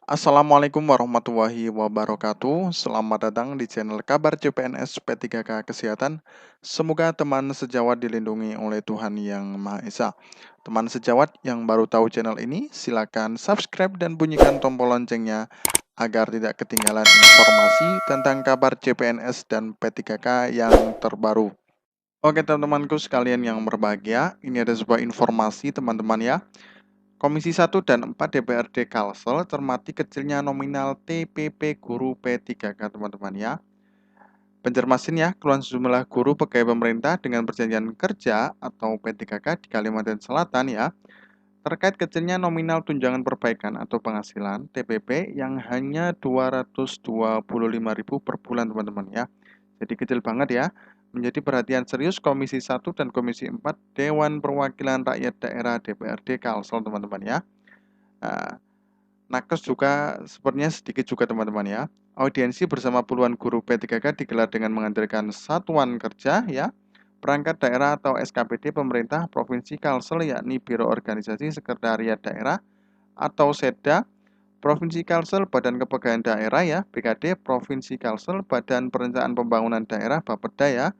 Assalamualaikum warahmatullahi wabarakatuh. Selamat datang di channel Kabar CPNS P3K Kesehatan. Semoga teman sejawat dilindungi oleh Tuhan Yang Maha Esa. Teman sejawat yang baru tahu channel ini, silakan subscribe dan bunyikan tombol loncengnya agar tidak ketinggalan informasi tentang kabar CPNS dan P3K yang terbaru. Oke teman-temanku sekalian yang berbahagia, ini ada sebuah informasi teman-teman ya. Komisi 1 dan 4 DPRD Kalsel cermati kecilnya nominal TPP guru P3K teman-teman ya. Banjarmasin ya, keluhan sejumlah guru pegawai pemerintah dengan perjanjian kerja atau P3K di Kalimantan Selatan ya, terkait kecilnya nominal tunjangan perbaikan atau penghasilan TPP yang hanya 225.000 per bulan teman-teman ya. Jadi kecil banget ya. Menjadi perhatian serius Komisi 1 dan Komisi 4 Dewan Perwakilan Rakyat Daerah DPRD Kalsel teman-teman ya. Nah, nakes juga sepertinya sedikit juga teman-teman ya. Audiensi bersama puluhan guru P3K digelar dengan menghadirkan satuan kerja ya, perangkat daerah atau SKPD pemerintah Provinsi Kalsel yakni Biro Organisasi Sekretariat Daerah atau SEDA, Provinsi Kalsel Badan Kepegawaian Daerah ya, BKD, Provinsi Kalsel Badan Perencanaan Pembangunan Daerah Bapeda ya,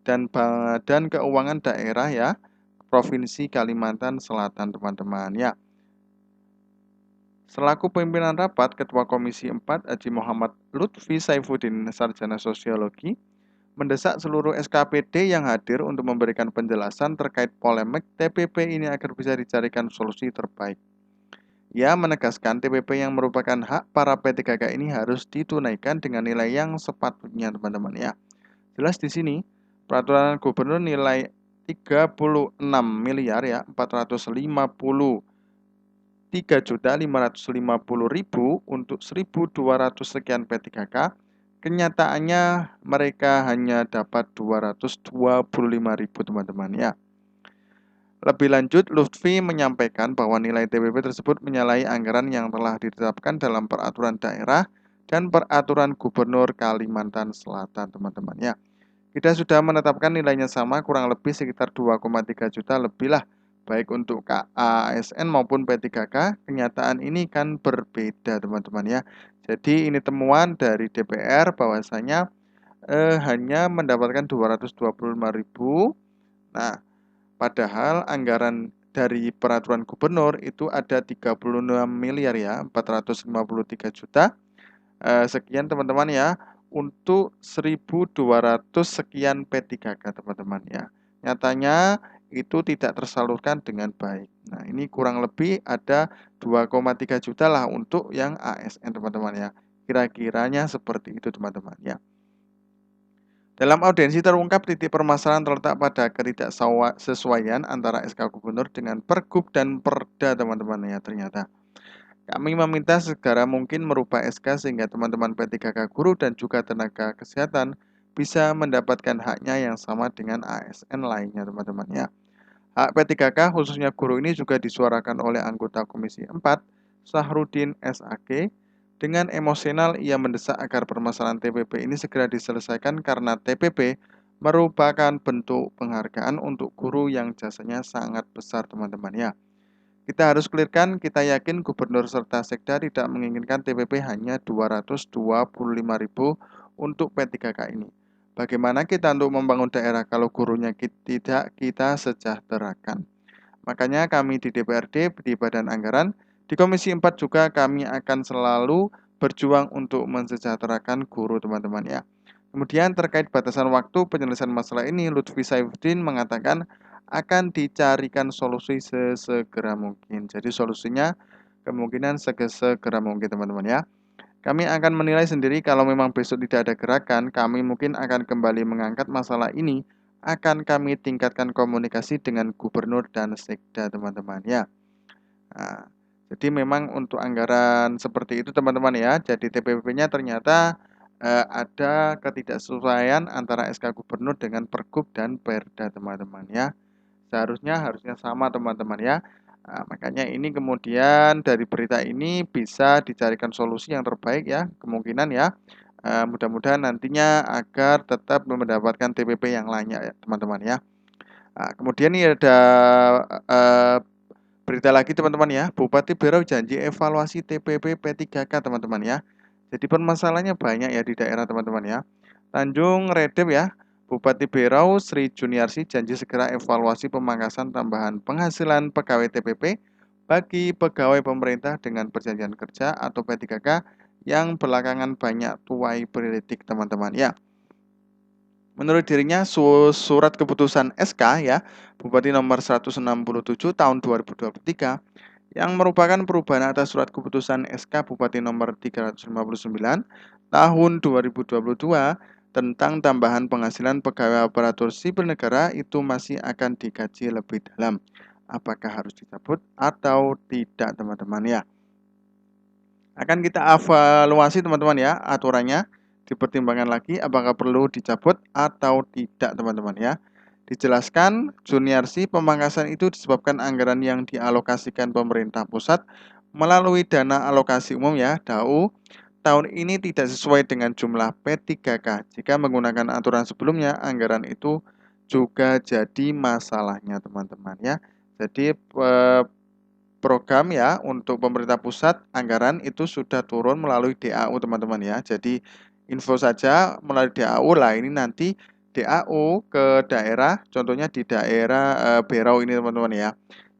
dan Badan Keuangan Daerah ya, Provinsi Kalimantan Selatan teman-teman ya. Selaku pimpinan rapat, Ketua Komisi 4 Haji Muhammad Lutfi Saifuddin, Sarjana Sosiologi, mendesak seluruh SKPD yang hadir untuk memberikan penjelasan terkait polemik TPP ini agar bisa dicarikan solusi terbaik. Ia menegaskan TPP yang merupakan hak para P3K ini harus ditunaikan dengan nilai yang sepatutnya teman-teman ya. Jelas di sini, peraturan gubernur nilai 36 miliar ya, 450 3.550.000 untuk 1.200 sekian P3K, kenyataannya mereka hanya dapat 225.000 teman-teman ya. Lebih lanjut, Lutfi menyampaikan bahwa nilai TPP tersebut menyalahi anggaran yang telah ditetapkan dalam peraturan daerah dan peraturan gubernur Kalimantan Selatan teman-teman ya. Kita sudah menetapkan nilainya sama kurang lebih sekitar 2,3 juta lebih lah, baik untuk KASN maupun P3K. Kenyataan ini kan berbeda teman-teman ya. Jadi ini temuan dari DPR bahwasanya hanya mendapatkan 225.000. Nah, padahal anggaran dari peraturan gubernur itu ada 36 miliar ya, 453 juta. Sekian teman-teman ya, untuk 1.200 sekian P3K teman-teman ya. Nyatanya itu tidak tersalurkan dengan baik. Nah, ini kurang lebih ada 2,3 juta lah untuk yang ASN teman-teman ya. Kira-kiranya seperti itu teman-teman ya. Dalam audiensi terungkap titik permasalahan terletak pada ketidaksesuaian antara SK Gubernur dengan Pergub dan Perda teman-teman ya ternyata. Kami meminta segera mungkin merubah SK sehingga teman-teman P3K guru dan juga tenaga kesehatan bisa mendapatkan haknya yang sama dengan ASN lainnya teman-teman ya. Hak P3K khususnya guru ini juga disuarakan oleh anggota Komisi 4 Sahrudin SAG. Dengan emosional ia mendesak agar permasalahan TPP ini segera diselesaikan karena TPP merupakan bentuk penghargaan untuk guru yang jasanya sangat besar teman-teman ya. Kita harus clearkan, kita yakin gubernur serta sekda tidak menginginkan TPP hanya 225.000 untuk P3K ini. Bagaimana kita untuk membangun daerah kalau gurunya tidak kita sejahterakan? Makanya kami di DPRD, di Badan Anggaran, di Komisi 4 juga kami akan selalu berjuang untuk mensejahterakan guru teman-teman ya. Kemudian terkait batasan waktu penyelesaian masalah ini, Lutfi Saifuddin mengatakan akan dicarikan solusi sesegera mungkin. Jadi solusinya kemungkinan segera mungkin teman-teman ya. Kami akan menilai sendiri kalau memang besok tidak ada gerakan, kami mungkin akan kembali mengangkat masalah ini, akan kami tingkatkan komunikasi dengan gubernur dan sekda teman-teman ya. Nah, jadi memang untuk anggaran seperti itu teman-teman ya, jadi TPP-nya ternyata ada ketidaksesuaian antara SK gubernur dengan Pergub dan Perda teman-teman ya. Harusnya sama teman-teman ya. Nah, makanya ini kemudian dari berita ini bisa dicarikan solusi yang terbaik ya, kemungkinan ya. Mudah-mudahan nantinya agar tetap mendapatkan TPP yang lainnya ya teman-teman ya. Nah, kemudian ini ada Berita lagi teman-teman ya, Bupati Berau janji evaluasi TPP P3K teman-teman ya. Jadi permasalahannya banyak ya di daerah teman-teman ya. Tanjung Redep ya, Bupati Berau Sri Juniarsi janji segera evaluasi pemangkasan tambahan penghasilan pegawai TPP bagi pegawai pemerintah dengan perjanjian kerja atau P3K yang belakangan banyak tuai politik teman-teman ya. Menurut dirinya surat keputusan SK ya Bupati nomor 167 tahun 2023 yang merupakan perubahan atas surat keputusan SK Bupati nomor 359 tahun 2022 tentang tambahan penghasilan pegawai aparatur sipil negara itu masih akan dikaji lebih dalam. Apakah harus dicabut atau tidak teman-teman ya? Akan kita evaluasi teman-teman ya aturannya, dipertimbangkan lagi apakah perlu dicabut atau tidak teman-teman ya. Dijelaskan Juniarsi pemangkasan itu disebabkan anggaran yang dialokasikan pemerintah pusat melalui dana alokasi umum ya DAU tahun ini tidak sesuai dengan jumlah P3K. Jika menggunakan aturan sebelumnya anggaran itu juga jadi masalahnya teman-teman ya. Jadi program ya untuk pemerintah pusat anggaran itu sudah turun melalui DAU teman-teman ya. Jadi info saja melalui DAU lah ini nanti DAU ke daerah, contohnya di daerah Berau ini teman-teman ya.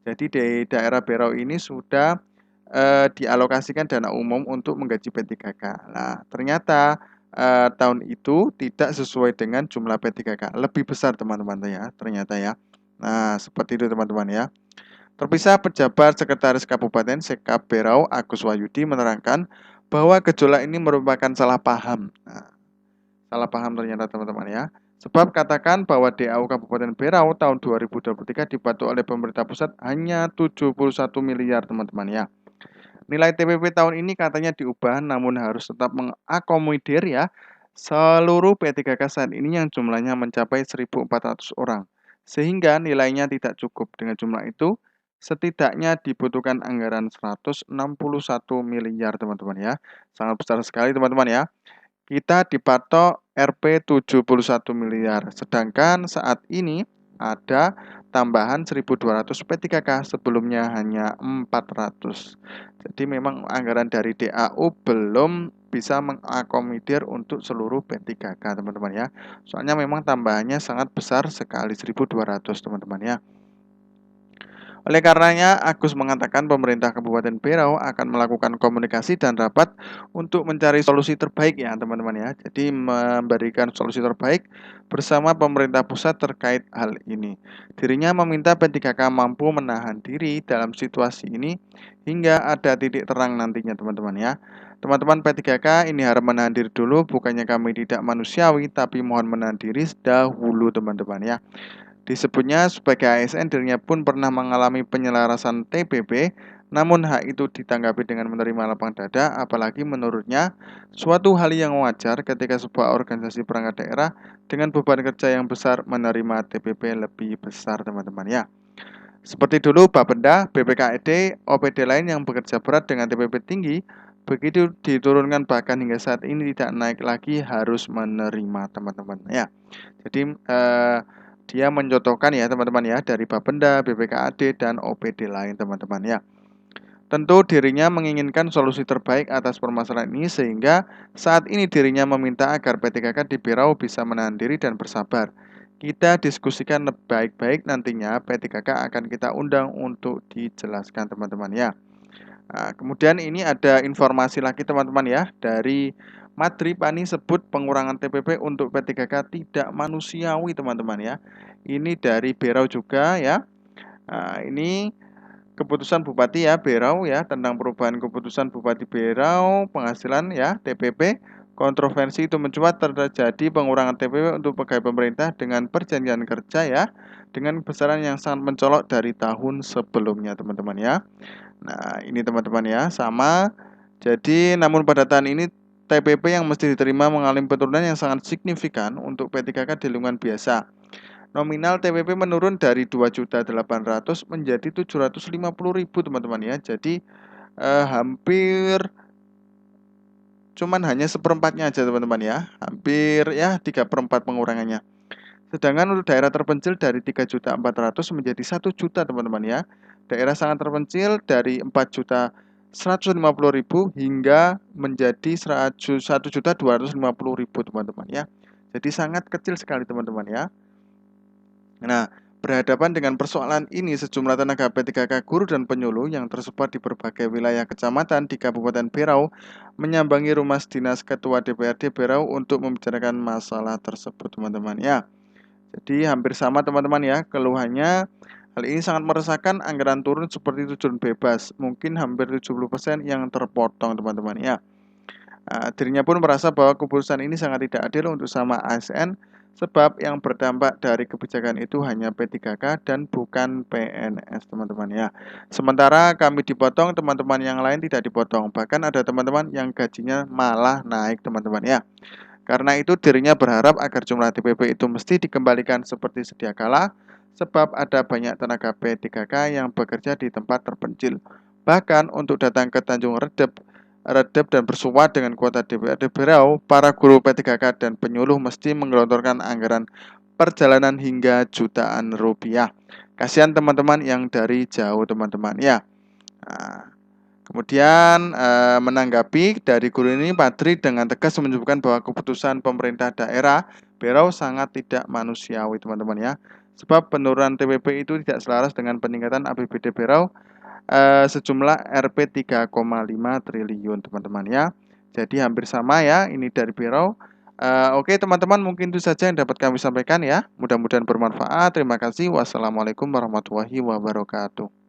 Jadi di daerah Berau ini sudah dialokasikan dana umum untuk menggaji P3K. Nah ternyata tahun itu tidak sesuai dengan jumlah P3K, lebih besar teman-teman ya ternyata ya. Nah seperti itu teman-teman ya. Terpisah pejabat Sekretaris Kabupaten Sekap Berau Agus Wahyudi menerangkan bahwa gejolak ini merupakan salah paham. Nah, salah paham ternyata teman-teman ya. Sebab katakan bahwa DAU Kabupaten Berau tahun 2023 dibantu oleh pemerintah pusat hanya 71 miliar teman-teman ya. Nilai TPP tahun ini katanya diubah namun harus tetap mengakomodir ya seluruh P3K saat ini yang jumlahnya mencapai 1.400 orang. Sehingga nilainya tidak cukup. Dengan jumlah itu setidaknya dibutuhkan anggaran 161 miliar teman-teman ya. Sangat besar sekali teman-teman ya. Kita dipatok Rp 71 miliar. Sedangkan saat ini ada tambahan 1.200 P3K, sebelumnya hanya 400. Jadi memang anggaran dari DAU belum bisa mengakomodir untuk seluruh P3K teman-teman ya. Soalnya memang tambahannya sangat besar sekali 1.200 teman-teman ya. Oleh karenanya, Agus mengatakan pemerintah Kabupaten Berau akan melakukan komunikasi dan rapat untuk mencari solusi terbaik ya teman-teman ya. Jadi memberikan solusi terbaik bersama pemerintah pusat terkait hal ini. Dirinya meminta P3K mampu menahan diri dalam situasi ini hingga ada titik terang nantinya teman-teman ya. Teman-teman P3K ini harap menahan diri dulu, bukannya kami tidak manusiawi, tapi mohon menahan diri dahulu teman-teman ya. Disebutnya sebagai ASN, dirinya pun pernah mengalami penyelarasan TPP, namun hak itu ditanggapi dengan menerima lapang dada, apalagi menurutnya suatu hal yang wajar ketika sebuah organisasi perangkat daerah dengan beban kerja yang besar menerima TPP lebih besar teman-teman ya. Seperti dulu Bapenda, BPKED, OPD lain yang bekerja berat dengan TPP tinggi, begitu diturunkan bahkan hingga saat ini tidak naik lagi harus menerima teman-teman ya. Jadi dia mencontohkan ya teman-teman ya dari Bapenda, BPKAD dan OPD lain teman-teman ya. Tentu dirinya menginginkan solusi terbaik atas permasalahan ini sehingga saat ini dirinya meminta agar P3K di Berau bisa menahan diri dan bersabar. Kita diskusikan baik-baik nantinya P3K akan kita undang untuk dijelaskan teman-teman ya. Nah, kemudian ini ada informasi lagi teman-teman ya dari Madri Pani sebut pengurangan TPP untuk P3K tidak manusiawi teman-teman ya. Ini dari Berau juga ya. Nah, ini keputusan Bupati ya Berau ya tentang perubahan keputusan Bupati Berau penghasilan ya TPP. Kontroversi itu mencuat terjadi pengurangan TPP untuk pegawai pemerintah dengan perjanjian kerja ya dengan besaran yang sangat mencolok dari tahun sebelumnya teman-teman ya. Nah, ini teman-teman ya, sama. Jadi, namun pada tahun ini TPP yang mesti diterima mengalami penurunan yang sangat signifikan untuk P3K di lingkungan biasa. Nominal TPP menurun dari 2.800.000 menjadi 750.000 teman-teman ya. Jadi hampir cuman hanya seperempatnya aja teman-teman ya. Hampir ya 3/4 pengurangannya. Sedangkan untuk daerah terpencil dari 3.400.000 menjadi 1 juta teman-teman ya. Daerah sangat terpencil dari 4.150.000 hingga menjadi 1.250.000 teman-teman ya. Jadi sangat kecil sekali teman-teman ya. Nah, berhadapan dengan persoalan ini, sejumlah tenaga P3K guru dan penyuluh yang tersebar di berbagai wilayah kecamatan di Kabupaten Berau menyambangi rumah dinas Ketua DPRD Berau untuk membicarakan masalah tersebut, teman-teman ya. Jadi hampir sama teman-teman ya, keluhannya hal ini sangat meresahkan, anggaran turun seperti terjun bebas, mungkin hampir 70% yang terpotong teman-teman ya. Dirinya pun merasa bahwa keputusan ini sangat tidak adil untuk sama ASN, sebab yang berdampak dari kebijakan itu hanya P3K dan bukan PNS teman-teman ya. Sementara kami dipotong, teman-teman yang lain tidak dipotong. Bahkan ada teman-teman yang gajinya malah naik teman-teman ya. Karena itu dirinya berharap agar jumlah TPP itu mesti dikembalikan seperti sedia kala, sebab ada banyak tenaga P3K yang bekerja di tempat terpencil. Bahkan untuk datang ke Tanjung Redep dan bersuat dengan kuota DPRD Berau, para guru P3K dan penyuluh mesti menggelontorkan anggaran perjalanan hingga jutaan rupiah. Kasihan teman-teman yang dari jauh teman-teman ya. Nah, kemudian menanggapi dari guru ini, Padri dengan tegas menunjukkan bahwa keputusan pemerintah daerah Berau sangat tidak manusiawi teman-teman ya. Sebab penurunan TPP itu tidak selaras dengan peningkatan APBD Berau sejumlah Rp 3,5 triliun teman-teman ya. Jadi hampir sama ya ini dari Berau. Oke teman-teman, mungkin itu saja yang dapat kami sampaikan ya. Mudah-mudahan bermanfaat. Terima kasih. Wassalamualaikum warahmatullahi wabarakatuh.